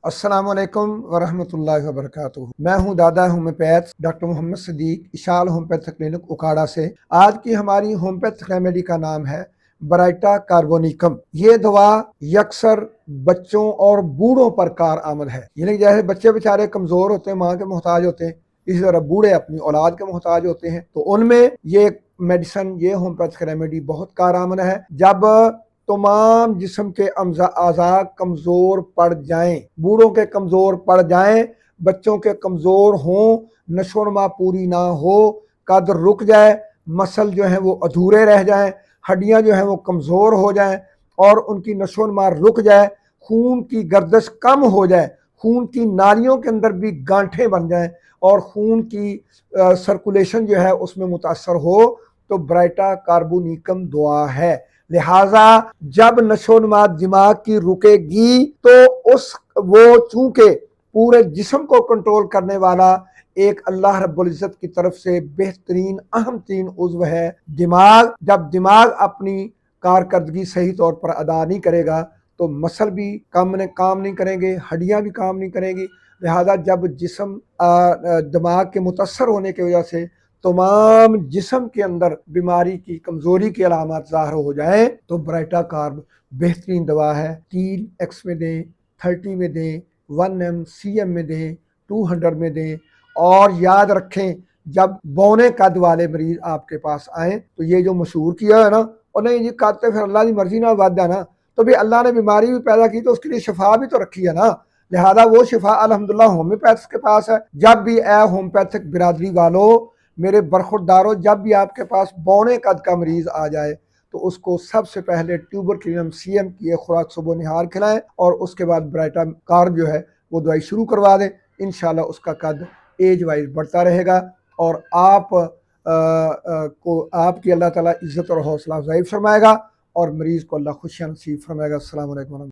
अस्सलाम वालेकुम वरहमतुल्लाहि वबरकातुहू। मैं हूं दादा homeopath doctor Mohammad Sadiq, Ishal homeopath clinic Ukada से। आज की हमारी होम्योपैथ रेमेडी का नाम है ब्राइटा कार्बोनिकम। ये दवा यकसर बच्चों और बूढ़ों पर कार आमद है। यानी जैसे बच्चे बेचारे कमज़ोर होते हैं, माँ के मोहताज होते हैं, इसी तरह बूढ़े अपनी औलाद के मोहताज होते हैं। तो उनमें ये मेडिसन, ये होम्योपैथ रेमेडी बहुत कारआमद है। जब तमाम जिस्म के अज़ा कमज़ोर पड़ जाएं, बूढ़ों के कमज़ोर पड़ जाएं, बच्चों के कमज़ोर हों, नशोनमा पूरी ना हो, कद रुक जाए, मसल जो है वो अधूरे रह जाएं, हड्डियां जो हैं वो कमज़ोर हो जाएं और उनकी नशोनमा रुक जाए, खून की गर्दिश कम हो जाए, खून की नालियों के अंदर भी गांठें बन जाएं और खून की सर्कुलेशन जो है उसमें मुतासर हो, तो ब्राइटा कार्बोनिकम दुआ है। लिहाजा जब नशोनमा दिमाग की रुकेगी तो वो चूंकि पूरे जिस्म को कंट्रोल करने वाला एक अल्लाह रब्बुल इज़्ज़त की तरफ से बेहतरीन अहम तीन उज़्व है दिमाग। जब दिमाग अपनी कारकर्दगी सही तौर पर अदा नहीं करेगा तो मसल भी काम नहीं करेंगे, हड्डियां भी काम नहीं करेंगी। लिहाजा जब जिस्म दिमाग के मुतासर होने की वजह से तमाम जिस्म के अंदर बीमारी की कमज़ोरी की अलामत ज़ाहिर हो जाए तो ब्राइटा कार्ब बेहतरीन दवा है। 3x में दें, 30 में दें, 1m cm में दें, 200 में दें। और याद रखें, जब बौने कद वाले मरीज आपके पास आए तो ये जो मशहूर किया है ना, और नहीं जी कद तो फिर अल्लाह की मर्जी ना वादा है ना, तो भी अल्लाह ने बीमारी भी पैदा की तो उसके लिए शिफा भी तो रखी है ना। लिहाजा वो शिफा अल्हम्दुलिल्लाह होम्योपैथ के पास है। जब भी होम्योपैथिक बिरादरी वालों, मेरे बरखुरदारों, जब भी आपके पास बौने कद का मरीज आ जाए तो उसको सबसे पहले ट्यूबरक्लिनम CM की एक खुराक सुबह निहार खिलाएं और उसके बाद ब्राइटा कार्ब जो है वो दवाई शुरू करवा दें। इंशाल्लाह उसका कद एज वाइज बढ़ता रहेगा और आप को आपकी अल्लाह ताला इज़्ज़त और हौसला अफ़ज़ाई फरमाएगा और मरीज़ को अल्लाह खुशियाँ नसीब फरमाएगा। अस्सलाम वालेकुम।